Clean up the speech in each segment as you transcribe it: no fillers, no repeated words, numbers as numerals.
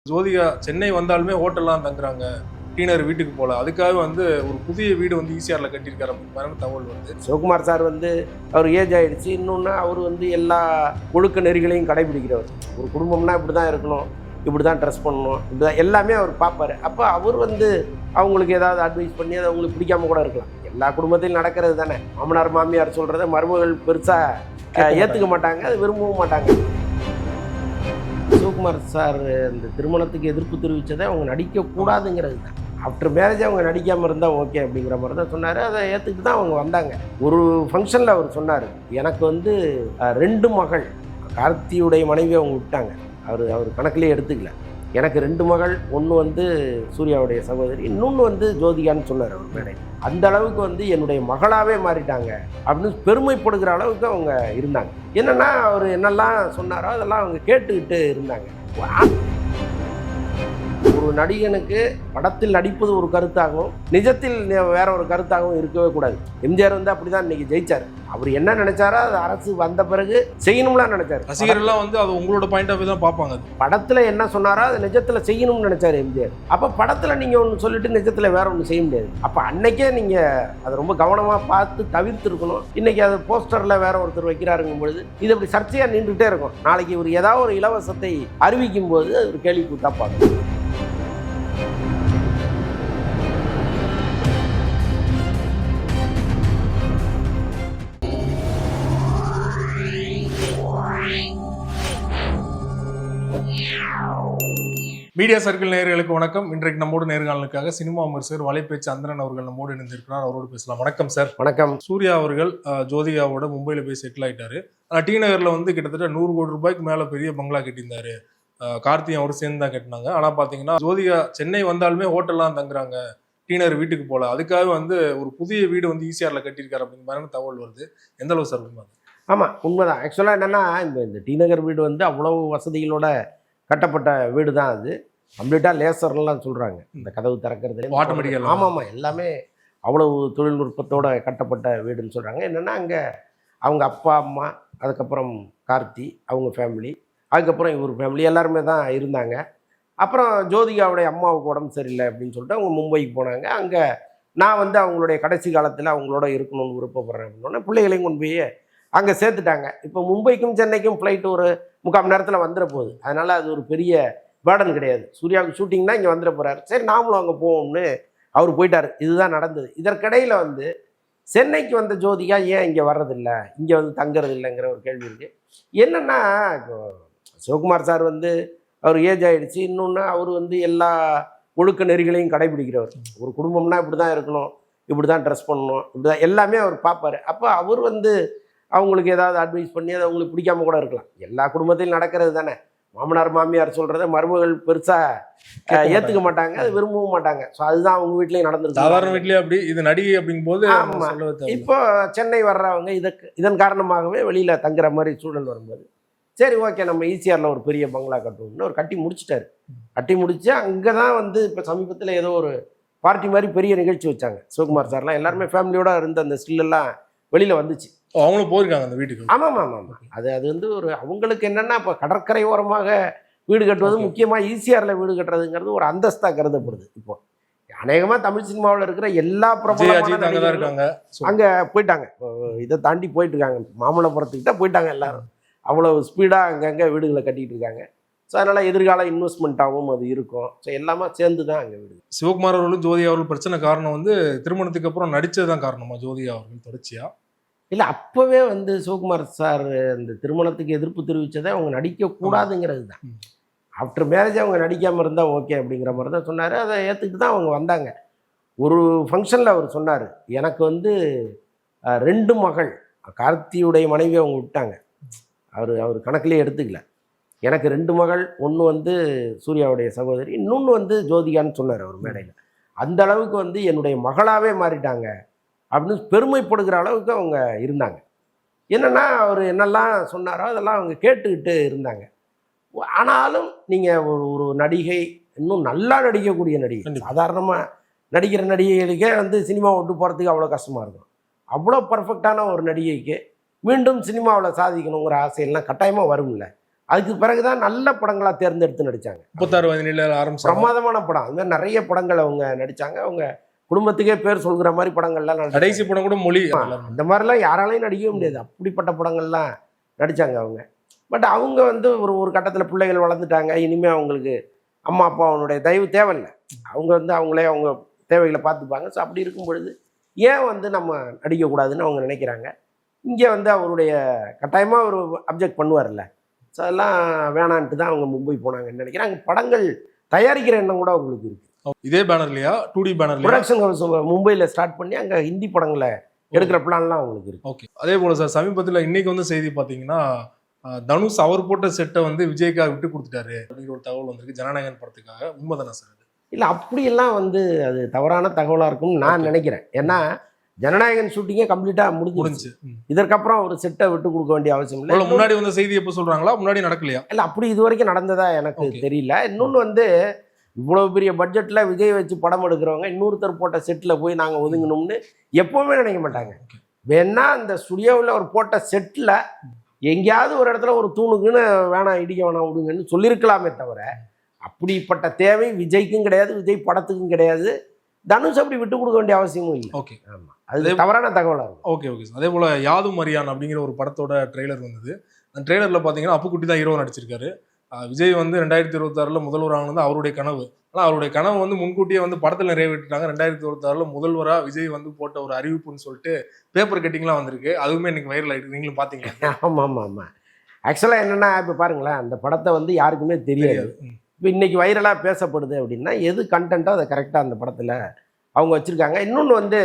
ஜோதிகா சென்னை வந்தாலுமே ஹோட்டல்லாம் தங்குறாங்க, டீனர் வீட்டுக்கு போல. அதுக்காக ஒரு புதிய வீடு ஈசிஆர்ல கட்டியிருக்காரு அப்படின்னு தகவல் வருது. சிவகுமார் சார் அவர் ஏஜ் ஆயிடுச்சு. இன்னொன்று அவர் எல்லா ஒழுக்க நெறிகளையும் கடைபிடிக்கிறவர். ஒரு குடும்பம்னா இப்படி தான் இருக்கணும், இப்படி தான் ட்ரெஸ் பண்ணணும், இப்படி தான் எல்லாமே அவர் பார்ப்பார். அப்போ அவர் அவங்களுக்கு ஏதாவது அட்வைஸ் பண்ணி அது அவங்களுக்கு பிடிக்காம கூட இருக்கலாம். எல்லா குடும்பத்திலும் நடக்கிறது தானே. மாமனார் மாமியார் சொல்கிறத மருமகள் பெருசாக ஏற்றுக்க மாட்டாங்க, அது விரும்பவும் மாட்டாங்க. சிவகுமார் சார் இந்த திருமணத்துக்கு எதிர்ப்பு தெரிவித்ததை அவங்க நடிக்கக்கூடாதுங்கிறது தான். ஆஃப்டர் மேரேஜ் அவங்க நடிக்காமல் இருந்தால் ஓகே அப்படிங்கிற மாதிரி தான் சொன்னார். அதை ஏற்றுக்கிட்டு தான் அவங்க வந்தாங்க. ஒரு ஃபங்க்ஷனில் அவர் சொன்னார், எனக்கு 2 மகள். கார்த்தியுடைய மனைவி அவங்க விட்டாங்க, அவர் கணக்கிலே எடுத்துக்கல. எனக்கு 2 மகள், ஒன்று சூர்யாவுடைய சகோதரி, இன்னொன்று ஜோதிகான்னு சொன்னார் அவர் மேடை. அந்த அளவுக்கு என்னுடைய மகளாகவே மாறிட்டாங்க அப்படின்னு பெருமைப்படுகிற அளவுக்கு அவங்க இருந்தாங்க. என்னென்னா அவர் என்னெல்லாம் சொன்னாரோ அதெல்லாம் அவங்க கேட்டுக்கிட்டு இருந்தாங்க. ஒரு நடிகனுக்கு படத்தில் நடிப்பது ஒரு கருத்தாகவும் நிஜத்தில் வேற ஒரு கருத்தாகவும் இருக்கவே கூடாது. எம்ஜிஆர் அப்படி தான் இன்னைக்கு ஜெயிச்சார். அவர் என்ன நினைச்சாரோ அது அரசு வந்த பிறகு செய்யணும்லாம் நினைச்சார். ரசிகர்கள்லாம் அது உங்களோட பாயிண்ட் ஆஃப் வியூ தான் பார்ப்பாங்க. படத்தில் என்ன சொன்னாரோ அது நிஜத்தில் செய்யணும்னு நினைச்சார் எம்ஜிஆர். அப்போ படத்தில் நீங்கள் ஒன்று சொல்லிட்டு நிஜத்தில் வேற ஒன்று செய்ய முடியாது. அப்போ அன்னைக்கே நீங்கள் அதை ரொம்ப கவனமாக பார்த்து தவிர்த்துருக்கணும். இன்னைக்கு அது போஸ்டரில் வேற ஒருத்தர் வைக்கிறாருங்கும் பொழுது இது அப்படி சர்ச்சையாக நின்றுகிட்டே இருக்கும். நாளைக்கு இவர் ஏதாவது ஒரு இலவசத்தை அறிவிக்கும் போது அது ஒரு கேள்வி கூத்தாப்பாங்க. மீடியா சர்க்கிள் நேயர்களுக்கு வணக்கம். இன்றைக்கு நம்மோடு நேர்காணலுக்காக சினிமா விமர்சகர் வலைப்பேச்சு அந்தரன் அவர்கள் நம்மோடு இணைந்திருக்கிறார். அவரோடு பேசலாம். வணக்கம் சார். வணக்கம். சூர்யா அவர்கள் ஜோதிகாவோட மும்பையில் போய் செட்டில் ஆயிட்டாரு. டி நகர்ல கிட்டத்தட்ட 100 கோடி ரூபாய்க்கு மேல பெரிய பங்களா கட்டியிருந்தாரு. கார்த்தி அவரும் சேர்ந்து தான் கட்டினாங்க. ஆனா பாத்தீங்கன்னா ஜோதிகா சென்னை வந்தாலுமே ஹோட்டல்லாம் தங்குறாங்க, டீனர் வீட்டுக்கு போல. அதுக்காக ஒரு புதிய வீடு ஈசிஆர்ல கட்டியிருக்காரு அப்படிங்கிற தகவல் வருது. எந்த அளவு சார் உண்மை? ஆமாம், உண்மைதான். ஆக்சுவலாக என்னென்னா இந்த டி நகர் வீடு அவ்வளவு வசதிகளோட கட்டப்பட்ட வீடு தான். அது கம்ப்ளீட்டாக லேசர்லாம் சொல்கிறாங்க. இந்த கதவு திறக்கிறது ஆட்டோமேட்டிக்கல். ஆமாம், எல்லாமே அவ்வளவு தொழில்நுட்பத்தோட கட்டப்பட்ட வீடுன்னு சொல்கிறாங்க. என்னென்னா அங்கே அவங்க அப்பா அம்மா, அதுக்கப்புறம் கார்த்தி அவங்க ஃபேமிலி, அதுக்கப்புறம் இவர் ஃபேமிலி எல்லாருமே தான் இருந்தாங்க. அப்புறம் ஜோதிகாவுடைய அம்மாவுக்கு உடம்பு சரியில்லை அப்படின்னு சொல்லிட்டு அவங்க மும்பைக்கு போனாங்க. அங்கே நான் அவங்களுடைய கடைசி காலத்தில் அவங்களோட இருக்கணும்னு விருப்பப்படுறேன் அப்படின்னோடனே பிள்ளைகளையும் கொண்டு போய் அங்கே சேர்த்துட்டாங்க. இப்போ மும்பைக்கும் சென்னைக்கும் ஃப்ளைட் ஒரு 3/4 மணி நேரத்தில் வந்துட போகுது. அதனால் அது ஒரு பெரிய பேர்டன் கிடையாது. சூர்யாவுக்கு ஷூட்டிங்னா இங்கே வந்துட போகிறாரு, சரி நாமளும் அங்கே போவோம்னு அவர் போயிட்டார். இதுதான் நடந்தது. இதற்கிடையில் சென்னைக்கு வந்த ஜோதிகா ஏன் இங்கே வர்றதில்லை, இங்கே தங்குறது இல்லைங்கிற ஒரு கேள்வி இருக்குது. என்னென்னா இப்போ சிவகுமார் சார் அவர் ஏஜ் ஆகிடுச்சு. இன்னொன்று அவர் எல்லா ஒழுக்க நெறிகளையும் கடைபிடிக்கிறவர். ஒரு குடும்பம்னா இப்படி தான் இருக்கணும், இப்படி தான் ட்ரெஸ் பண்ணணும், இப்படி தான் எல்லாமே அவர் பார்ப்பார். அப்போ அவர் அவங்களுக்கு ஏதாவது அட்வைஸ் பண்ணி அது அவங்களுக்கு பிடிக்காம கூட இருக்கலாம். எல்லா குடும்பத்திலும் நடக்கிறது தானே. மாமனார் மாமியார் சொல்கிறத மருமகள் பெருசாக ஏற்றுக்க மாட்டாங்க, அது விரும்பவும் மாட்டாங்க. ஸோ அதுதான் அவங்க வீட்லேயும் நடந்துருக்கு. சாதாரண வீட்லேயே அப்படி இது நடிகை அப்படிங்கும்போது. ஆமாம். இப்போ சென்னை வர்றவங்க இதன் காரணமாகவே வெளியில் தங்குற மாதிரி சூழல் வரும்போது சரி ஓகே நம்ம ஈசிஆரில் ஒரு பெரிய பங்களா கட்டுவோம்னு ஒரு கட்டி முடிச்சிட்டாரு. கட்டி முடிச்சு அங்கே தான் இப்போ சமீபத்தில் ஏதோ ஒரு பார்ட்டி மாதிரி பெரிய நிகழ்ச்சி வச்சாங்க. சிவகுமார் சார்லாம் எல்லாருமே ஃபேமிலியோடு இருந்த அந்த ஸ்டில்லாம் வெளியில் வந்துச்சு. அவங்களும் போயிருக்காங்க அந்த வீட்டுக்கு. ஆமாம் ஆமாம் ஆமாம். அது ஒரு அவங்களுக்கு என்னென்னா இப்போ கடற்கரை ஓரமாக வீடு கட்டுவது, முக்கியமாக ஈசிஆரில் வீடு கட்டுறதுங்கிறது ஒரு அந்தஸ்தாக கருதப்படுது. இப்போ அநேகமாக தமிழ் சினிமாவில் இருக்கிற எல்லா பிரபலமான அங்கே போயிட்டாங்க. இதை தாண்டி போயிட்டு இருக்காங்க. மாமல்லபுரத்துக்கிட்ட போயிட்டாங்க எல்லாரும். அவ்வளோ ஸ்பீடாக அங்கங்கே வீடுகளை கட்டிகிட்டு இருக்காங்க. ஸோ அதனால் எதிர்கால இன்வெஸ்ட்மெண்ட்டாகவும் அது இருக்கும். ஸோ எல்லாமே சேர்ந்து தான் அங்கே வீடு. சிவகுமார் அவர்களும் ஜோதிகா அவர்கள் பிரச்சனை காரணம் திருமணத்துக்கு அப்புறம் நடித்தது தான் காரணமா ஜோதிகா அவர்கள் தொடர்ச்சியா? இல்லை, அப்போவே சிவகுமார் சார் இந்த திருமணத்துக்கு எதிர்ப்பு தெரிவித்ததை அவங்க நடிக்கக்கூடாதுங்கிறது தான். ஆஃப்டர் மேரேஜ் அவங்க நடிக்காமல் இருந்தால் ஓகே அப்படிங்கிற மாதிரி தான் சொன்னார். அதை ஏற்றுக்கிட்டு தான் அவங்க வந்தாங்க. ஒரு ஃபங்க்ஷனில் அவர் சொன்னார், எனக்கு 2 மகள். கார்த்தியுடைய மனைவி அவங்க விட்டாங்க, அவர் கணக்கிலே எடுத்துக்கல. எனக்கு 2 மகள், ஒன்று சூர்யாவுடைய சகோதரி, இன்னொன்று ஜோதிகான்னு சொன்னார் அவர் மேடையில். அந்த அளவுக்கு என்னுடைய மகளாகவே மாறிட்டாங்க அப்படின்னு பெருமைப்படுகிற அளவுக்கு அவங்க இருந்தாங்க. என்னென்னா அவர் என்னெல்லாம் சொன்னாரோ அதெல்லாம் அவங்க கேட்டுக்கிட்டு இருந்தாங்க. ஆனாலும் நீங்கள் ஒரு நடிகை, இன்னும் நல்லா நடிக்கக்கூடிய நடிகை, சாதாரணமாக நடிக்கிற நடிகைகளுக்கே சினிமா விட்டு போகிறதுக்கு அவ்வளோ கஷ்டமாக இருக்கும். அவ்வளோ பர்ஃபெக்டான ஒரு நடிகைக்கு மீண்டும் சினிமாவில் சாதிக்கணுங்கிற ஆசையெல்லாம் கட்டாயமாக வரும்ல. அதுக்கு பிறகுதான் நல்ல படங்களா தேர்ந்தெடுத்து நடிச்சாங்க. 36 வயதில ஆரம்பிச்சாங்க. பிரமாதமான படம். அது மாதிரி நிறைய படங்கள் அவங்க நடிச்சாங்க. அவங்க குடும்பத்துக்கே பேர் சொல்கிற மாதிரி படங்கள்லாம் கடைசி படம் கூட மொழி அந்த மாதிரிலாம் யாராலையும் நடிக்கவே முடியாது. அப்படிப்பட்ட படங்கள்லாம் நடிச்சாங்க அவங்க. பட் அவங்க வந்து ஒரு கட்டத்தில் பிள்ளைகள் வளர்ந்துட்டாங்க. இனிமேல் அவங்களுக்கு அம்மா அப்பாவுடைய தயவு தேவையில்லை. அவங்க வந்து அவங்களே அவங்க தேவைகளை பார்த்துப்பாங்க. ஸோ அப்படி இருக்கும் பொழுது ஏன் வந்து நம்ம நடிக்கக்கூடாதுன்னு அவங்க நினைக்கிறாங்க. இங்கே வந்து அவருடைய கட்டாயமாக ஒரு அப்ஜெக்ட் பண்ணுவார்ல. ஸோ அதெல்லாம் வேணான்ட்டு தான் அவங்க மும்பை போனாங்கன்னு நினைக்கிறேன். அங்கே படங்கள் தயாரிக்கிற எண்ணம் கூட அவங்களுக்கு இருக்குது. இதே பேனர்லையா 2D பேனர்லையா ப்ரொடக்ஷன் ஹவுஸ் மும்பையில் ஸ்டார்ட் பண்ணி அங்கே ஹிந்தி படங்களை எடுக்கிற பிளான்லாம் அவங்களுக்கு இருக்கு. ஓகே. அதே போல சார் சமீபத்தில் இன்னைக்கு வந்து செய்தி பார்த்தீங்கன்னா தனுஷ் அவர் போட்ட செட்டை வந்து விஜய்க்காக விட்டு கொடுத்துட்டாரு அப்படிங்கிற ஒரு தகவல் வந்திருக்கு ஜனநாயகன் படத்துக்காக. உண்மைதானே சார்? இல்லை அப்படியெல்லாம் வந்து அது தவறான தகவலாக இருக்கும்னு நான் நினைக்கிறேன். ஏன்னா ஜனநாயகன் ஷூட்டிங்கே கம்ப்ளீட்டாக முடிஞ்சு இதற்கப்புறம் ஒரு செட்டை விட்டு கொடுக்க வேண்டிய அவசியம் இல்லை. முன்னாடி வந்து செய்தி எப்போ சொல்றாங்களா? முன்னாடி நடக்கலையா? இல்லை அப்படி இது வரைக்கும் நடந்ததா எனக்கு தெரியல. இன்னொன்று வந்து இவ்வளோ பெரிய பட்ஜெட்டில் விஜய் வச்சு படம் எடுக்கிறவங்க இன்னொருத்தர் போட்ட செட்டில் போய் நாங்கள் ஒதுங்கணும்னு எப்போவுமே நினைக்க மாட்டாங்க. வேணா அந்த ஸ்டுடியோவில் ஒரு போட்ட செட்டில் எங்கேயாவது ஒரு இடத்துல ஒரு தூணுக்குன்னு வேணாம் இடிக்க வேணாம் விடுங்கன்னு சொல்லியிருக்கலாமே தவிர அப்படிப்பட்ட தேவை விஜய்க்கும் கிடையாது, விஜய் படத்துக்கும் கிடையாது. தனுஷ் அப்படி விட்டு கொடுக்க வேண்டிய அவசியமும் இல்லை. ஓகே. ஆமாம், அது தவறான தகவலாக இருக்கும். Okay okay sir. அதே போல் யாதும் மரியான் அப்படிங்கிற ஒரு படத்தோட ட்ரெய்லர் வந்தது. அந்த ட்ரெய்லரில் பார்த்தீங்கன்னா அப்புக்குட்டி தான் ஹீரோ நடிச்சிருக்காரு. விஜய் வந்து 2026 முதல்வர் ஆகணும் அவருடைய கனவு. ஆனால் அவருடைய கனவு வந்து முன்கூட்டியே வந்து படத்தில் நிறைவேற்றிட்டாங்க. 2026 முதல்வராக விஜய் வந்து போட்ட ஒரு அறிவிப்புன்னு சொல்லிட்டு பேப்பர் கட்டிங்லாம் வந்திருக்கு. அதுவுமே இன்னைக்கு வைரல் ஆகிட்டு நீங்களும் பார்த்தீங்களா? ஆமாம் ஆமாம் ஆமாம். ஆக்சுவலாக என்னென்னா இப்போ பாருங்களேன், அந்த படத்தை வந்து யாருக்குமே தெரியாது. இப்போ இன்றைக்கி வைரலாக பேசப்படுது அப்படின்னா எது கண்டென்ட்டோ அதை கரெக்டாக அந்த படத்தில் அவங்க வச்சுருக்காங்க. இன்னொன்று வந்து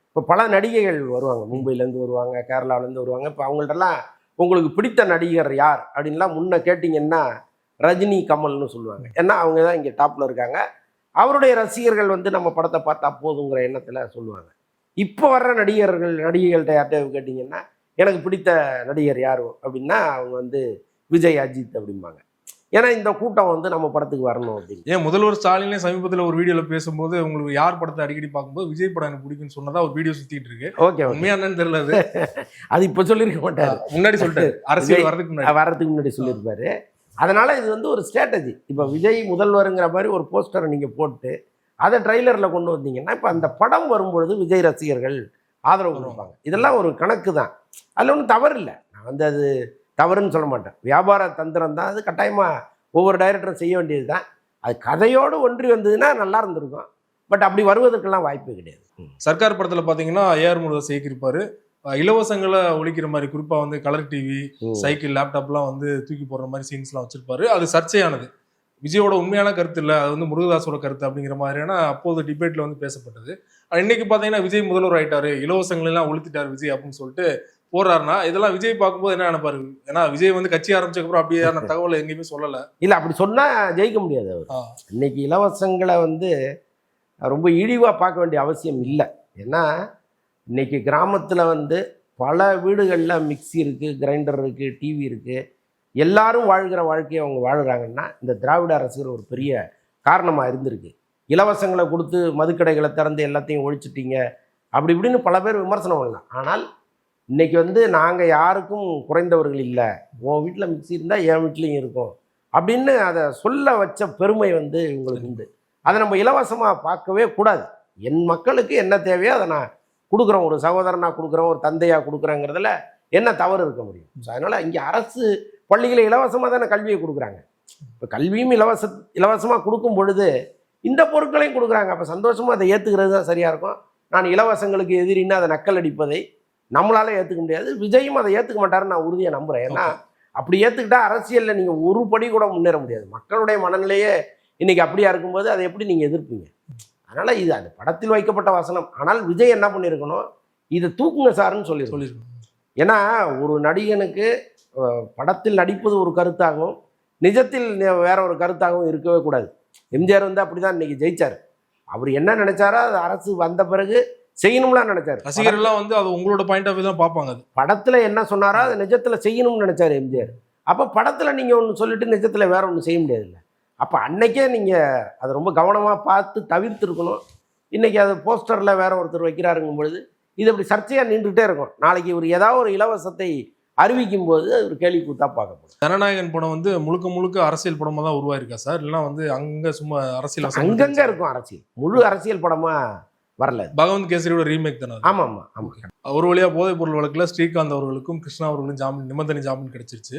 இப்போ பல நடிகைகள் வருவாங்க, மும்பையிலேருந்து வருவாங்க, கேரளாவிலேருந்து வருவாங்க. இப்போ அவங்கள்ட்டலாம் உங்களுக்கு பிடித்த நடிகர் யார் அப்படின்லாம் முன்ன கேட்டிங்கன்னா ரஜினி, கமல்னு சொல்லுவாங்க. ஏன்னா அவங்க தான் இங்கே டாப்பில் இருக்காங்க. அவருடைய ரசிகர்கள் வந்து நம்ம படத்தை பார்த்தா போதுங்கிற எண்ணத்தில் சொல்லுவாங்க. இப்போ வர்ற நடிகைகள்கிட்ட யார்கிட்ட கேட்டிங்கன்னா எனக்கு பிடித்த நடிகர் யார் அப்படின்னா அவங்க வந்து விஜய், அஜித் அப்படிம்பாங்க. ஏன்னா இந்த கூட்டம் வந்து நம்ம படத்துக்கு வரணும் அப்படின்னு. ஏன் முதல்வர் ஸ்டாலினே சமீபத்தில் ஒரு வீடியோவில் பேசும்போது உங்களுக்கு யார் படத்தை அடிக்கடி பார்க்கும்போது விஜய் படம் எனக்கு பிடிக்குன்னு சொன்னதா ஒரு வீடியோ சுற்றிட்டு இருக்கு. ஓகே, உண்மையானு தெரியல. அது இப்போ சொல்லியிருக்க மாட்டார், முன்னாடி சொல்லிட்டாரு. அரசியல் வரதுக்கு முன்னாடி சொல்லியிருப்பாரு. அதனால இது வந்து ஒரு ஸ்ட்ராட்டஜி. இப்போ விஜய் முதல்வருங்கிற மாதிரி ஒரு போஸ்டரை நீங்கள் போட்டு அதை ட்ரெய்லரில் கொண்டு வந்தீங்கன்னா இப்போ அந்த படம் வரும்பொழுது விஜய் ரசிகர்கள் ஆதரவு கொடுப்பாங்க. இதெல்லாம் ஒரு கணக்கு தான், அதில் ஒன்றும் தவறு இல்லை. நான் வந்து அது தவறுன்னு சொல்ல மாட்டேன். வியாபார தந்திரம் தான் அது. கட்டாயமாக ஒவ்வொரு டைரக்டரும் செய்ய வேண்டியது தான். அது கதையோடு ஒன்றி வந்ததுன்னா நல்லா இருந்திருக்கும். பட் அப்படி வருவதற்கெல்லாம் வாய்ப்பு கிடையாது. சர்க்கார் படத்தில் பார்த்தீங்கன்னா ஏஆர் முருகதாஸ் இயக்கியிருப்பாரு. இலவசங்களை ஒழிக்கிற மாதிரி குறிப்பாக வந்து கலர் டிவி, சைக்கிள், லேப்டாப்லாம் வந்து தூக்கி போடுற மாதிரி சீன்ஸ்லாம் வச்சிருப்பாரு. அது சர்ச்சையானது. விஜயோட உண்மையான கருத்து இல்லை, அது வந்து முருகதாஸோட கருத்து அப்படிங்கிற மாதிரியான அப்போது டிபேட்டில் வந்து பேசப்பட்டது. இன்னைக்கு பார்த்தீங்கன்னா விஜய் முதல்வர் ஆயிட்டாரு, இலவசங்களெல்லாம் ஒழித்திட்டார் விஜய் அப்படின்னு சொல்லிட்டு போறாருன்னா இதெல்லாம் விஜய் பார்க்கும்போது என்ன நினைப்பாரு? ஏன்னா விஜய் வந்து கட்சி ஆரம்பிச்சதுக்கப்புறம் அப்படியான தகவலை எங்கேயுமே சொல்லலை. இல்லை அப்படி சொன்னால் ஜெயிக்க முடியாது அவர். இன்னைக்கு இலவசங்களை வந்து ரொம்ப இழிவாக பார்க்க வேண்டிய அவசியம் இல்லை. ஏன்னா இன்னைக்கு கிராமத்தில் வந்து பல வீடுகளில் மிக்சி இருக்குது, கிரைண்டர் இருக்குது, டிவி இருக்குது. எல்லாரும் வாழ்கிற வாழ்க்கையை அவங்க வாழ்கிறாங்கன்னா இந்த திராவிட அரசுகள் ஒரு பெரிய காரணமாக இருந்திருக்கு. இலவசங்களை கொடுத்து மதுக்கடைகளை திறந்து எல்லாத்தையும் ஒழிச்சிட்டீங்க அப்படி இப்படின்னு பல பேர் விமர்சனம் பண்ணலாம். ஆனால் இன்றைக்கி வந்து நாங்கள் யாருக்கும் குறைந்தவர்கள் இல்லை, உன் வீட்டில் மிக்சி இருந்தால் என் வீட்லேயும் இருக்கும் அப்படின்னு அதை சொல்ல வச்ச பெருமை வந்து இவங்களுக்கு உண்டு. அதை நம்ம இலவசமாக பார்க்கவே கூடாது. என் மக்களுக்கு என்ன தேவையோ அதை நான் கொடுக்குறோம், ஒரு சகோதரனாக கொடுக்குறோம், ஒரு தந்தையாக கொடுக்குறேங்கிறதுல என்ன தவறு இருக்க முடியும்? அதனால் இங்கே அரசு பள்ளிகளை இலவசமாக தானே கல்வியை கொடுக்குறாங்க. இப்போ கல்வியும் இலவசமாக கொடுக்கும் பொழுது இந்த பொருட்களையும் கொடுக்குறாங்க. அப்போ சந்தோஷமாக அதை ஏற்றுக்கிறது தான் சரியாக இருக்கும். நான் இலவசங்களுக்கு எதிரின்னு அதை நக்கல் அடிப்பதை நம்மளால ஏற்றுக்க முடியாது. விஜயும் அதை ஏற்றுக்க மாட்டாருன்னு நான் உறுதியாக நம்புகிறேன். ஏன்னா அப்படி ஏற்றுக்கிட்டா அரசியலில் நீங்கள் ஒரு படி கூட முன்னேற முடியாது. மக்களுடைய மனநிலையே இன்றைக்கி அப்படியா இருக்கும்போது அதை எப்படி நீங்கள் எதிர்ப்பீங்க? அதனால் இது அந்த படத்தில் வைக்கப்பட்ட வசனம். ஆனால் விஜய் என்ன பண்ணியிருக்கணும், இதை தூக்குங்க சார்ன்னு சொல்லியிருக்கணும். ஏன்னா ஒரு நடிகனுக்கு படத்தில் நடிப்பது ஒரு கருத்தாகவும் நிஜத்தில் வேற ஒரு கருத்தாகவும் இருக்கவே கூடாது. எம்ஜிஆர் வந்து அப்படி தான் இன்றைக்கி ஜெயிச்சார். அவர் என்ன நினைச்சாரோ அது அரசு வந்த பிறகு செய்யணும்லாம் நினைச்சாரு. ரசிகர்கள்லாம் வந்து அது உங்களோட பாயிண்ட் ஆஃப் வியூ தான் பார்ப்பாங்க. அது படத்தில் என்ன சொன்னாரோ அது நிஜத்தில் செய்யணும்னு நினைச்சாரு எம்ஜிஆர். அப்போ படத்தில் நீங்கள் ஒன்று சொல்லிட்டு நிஜத்தில் வேற ஒன்று செய்ய முடியாதுல்ல. அப்போ அன்னைக்கே நீங்கள் அதை ரொம்ப கவனமாக பார்த்து தவிர்த்துருக்கணும். இன்றைக்கி அது போஸ்டரில் வேற ஒருத்தர் வைக்கிறாருங்கும் பொழுது இது அப்படி சர்ச்சையாக நின்றுகிட்டே இருக்கும். நாளைக்கு இவர் ஏதாவது ஒரு இலவசத்தை அறிவிக்கும் போது அது ஒரு கேலி கூத்தா பார்க்கப்படும். ஜனநாயகன் படம் வந்து முழுக்க முழுக்க அரசியல் படமா தான் உருவாயிருக்கா சார், இல்லைன்னா வந்து அங்க சும்மா அரசியல் அங்கங்க இருக்கும் அரசியல், முழு அரசியல் படமா வரல. பகவந்த் கேசரியோட ரீமேக் தானே? ஆமா ஆமா ஆமா. ஒரு வழியா போதைப் பொருள் வழக்குல ஸ்ரீகாந்த் அவர்களுக்கும் கிருஷ்ணா அவர்களுக்கும் ஜாமீன், நிபந்தனை ஜாமீன் கிடைச்சிருச்சு.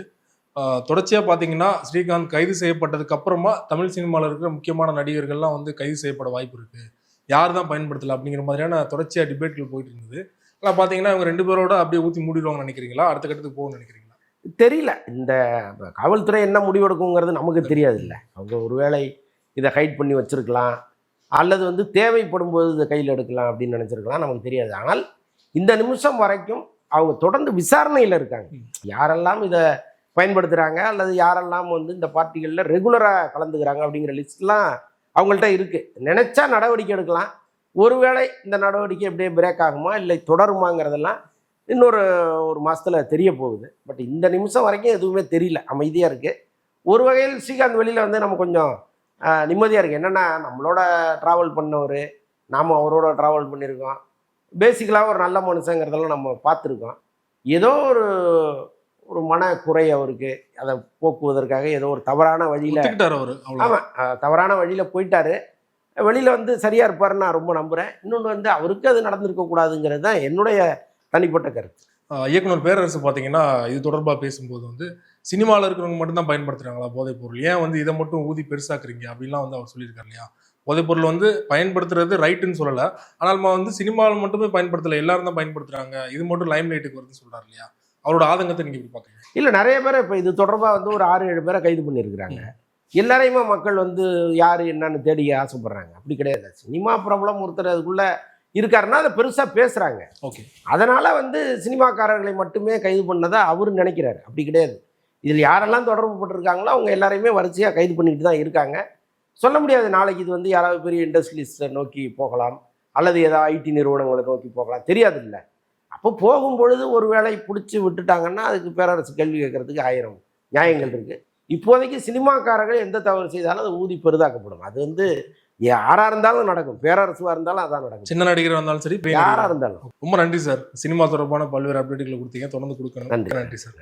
தொடர்ச்சியா பாத்தீங்கன்னா ஸ்ரீகாந்த் கைது செய்யப்பட்டதுக்கு அப்புறமா தமிழ் சினிமாவில் இருக்கிற முக்கியமான நடிகர்கள்லாம் வந்து கைது செய்யப்பட வாய்ப்பு இருக்கு, யார் தான் பயன்படுத்தல அப்படிங்கிற மாதிரியான தொடர்ச்சியா டிபேட்கள் போயிட்டு இருந்தது. ஆனால் பாத்தீங்கன்னா இவங்க 2 பேரோட அப்படியே ஊத்தி மூடிடுவாங்கன்னு நினைக்கிறீங்களா? அடுத்த கட்டத்துக்கு போகணும்னு நினைக்கிறீங்களா? தெரியல, இந்த காவல்துறை என்ன முடிவெடுக்குங்கிறது நமக்கு தெரியாது இல்லை. அவங்க ஒருவேளை இதை ஹைட் பண்ணி வச்சிருக்கலாம், அல்லது வந்து தேவைப்படும் போது இதை கையில் எடுக்கலாம் அப்படின்னு நினச்சிருக்கலாம், நமக்கு தெரியாது. ஆனால் இந்த நிமிஷம் வரைக்கும் அவங்க தொடர்ந்து விசாரணையில் இருக்காங்க. யாரெல்லாம் இதை பயன்படுத்துகிறாங்க அல்லது யாரெல்லாம் வந்து இந்த பார்ட்டிகளில் ரெகுலராக கலந்துக்கிறாங்க அப்படிங்கிற லிஸ்ட்லாம் அவங்கள்ட்ட இருக்குது. நினச்சா நடவடிக்கை எடுக்கலாம். ஒருவேளை இந்த நடவடிக்கை எப்படியே பிரேக் ஆகுமா இல்லை தொடருமாங்கிறதெல்லாம் ஒரு மாதத்தில் தெரிய போகுது. பட் இந்த நிமிஷம் வரைக்கும் எதுவுமே தெரியல, அமைதியாக இருக்குது. ஒரு வகையில் ஸ்ரீகாந்த் வெளியில் வந்து நம்ம கொஞ்சம் நிம்மதியாக இருக்குது. என்னென்னா நம்மளோட ட்ராவல் பண்ணவர், நாம் அவரோட ட்ராவல் பண்ணியிருக்கோம், பேசிக்கலாக ஒரு நல்ல மனுஷங்கிறதெல்லாம் நம்ம பார்த்துருக்கோம். ஏதோ ஒரு மனக்குறை அவருக்கு, அதை போக்குவதற்காக ஏதோ ஒரு தவறான வழியில், ஆமாம் தவறான வழியில் போயிட்டாரு. வெளியில் வந்து சரியாக இருப்பாருன்னு நான் ரொம்ப நம்புகிறேன். இன்னொன்று வந்து அவருக்கு அது நடந்திருக்கக்கூடாதுங்கிறது தான் என்னுடைய தனிப்பட்ட கருத்து. இயக்குனர் பேரரசு பார்த்தீங்கன்னா இது தொடர்பாக பேசும்போது வந்து சினிமாவில் இருக்கிறவங்க மட்டும்தான் பயன்படுத்துகிறாங்களா போதைப் பொருள், ஏன் வந்து இதை மட்டும் ஊதி பெருசாக்குறீங்க அப்படின்லாம் வந்து அவர் சொல்லியிருக்காரு இல்லையா? போதைப் பொருள் வந்து பயன்படுத்துறது ரைட்டுன்னு சொல்லலை, ஆனால் நம்ம வந்து சினிமாவில் மட்டுமே பயன்படுத்தலை, எல்லாரும் தான் பயன்படுத்துகிறாங்க, இது மட்டும் லைம் லைட்டுக்கு வருதுன்னு சொல்கிறார் இல்லையா? அவரோட ஆதங்கத்தை நீங்கள் எப்படி பார்க்குறீங்க? இல்லை, நிறைய பேரை இப்போ இது தொடர்பாக வந்து ஒரு 6-7 பேரை கைது பண்ணியிருக்கிறாங்க. எல்லாரையுமே மக்கள் வந்து யார் என்னன்னு தேடி ஆசைப்படுறாங்க, அப்படி கிடையாது. சினிமா பிரபலம் ஒருத்தர் அதுக்குள்ளே இருக்காருன்னா அதை பெருசாக பேசுகிறாங்க. ஓகே, அதனால் வந்து சினிமாக்காரர்களை மட்டுமே கைது பண்ணதை அவர் நினைக்கிறாரு, அப்படி கிடையாது. இதில் யாரெல்லாம் தொடர்பு பட்டிருக்காங்களோ அவங்க எல்லாரையுமே வரிசையாக கைது பண்ணிக்கிட்டு தான் இருக்காங்க. சொல்ல முடியாது, நாளைக்கு இது வந்து யாராவது பெரிய இண்டஸ்ட்ரியலிஸ்ட்டை நோக்கி போகலாம், அல்லது ஏதாவது ஐடி நிறுவனங்களை நோக்கி போகலாம், தெரியாது இல்லை. அப்போ போகும்பொழுது ஒரு வேளை பிடிச்சி விட்டுட்டாங்கன்னா அதுக்கு பேரரசு கேள்வி கேட்கறதுக்கு 1000 நியாயங்கள் இருக்குது. இப்போதைக்கு சினிமாக்காரர்கள் எந்த தவறு செய்தாலும் அது ஊதி பெரிதாக்கப்படும். அது வந்து யாராக இருந்தாலும் நடக்கும், பேரரசுவாக இருந்தாலும் அதான் நடக்கும், சின்ன நடிகராக இருந்தாலும் சரி, யாராக இருந்தாலும். ரொம்ப நன்றி சார், சினிமா தொடர்பான பல்வேறு அப்டேட்டுகளை கொடுத்தீங்க, தொடர்ந்து கொடுக்கணும். நன்றி. நன்றி சார்.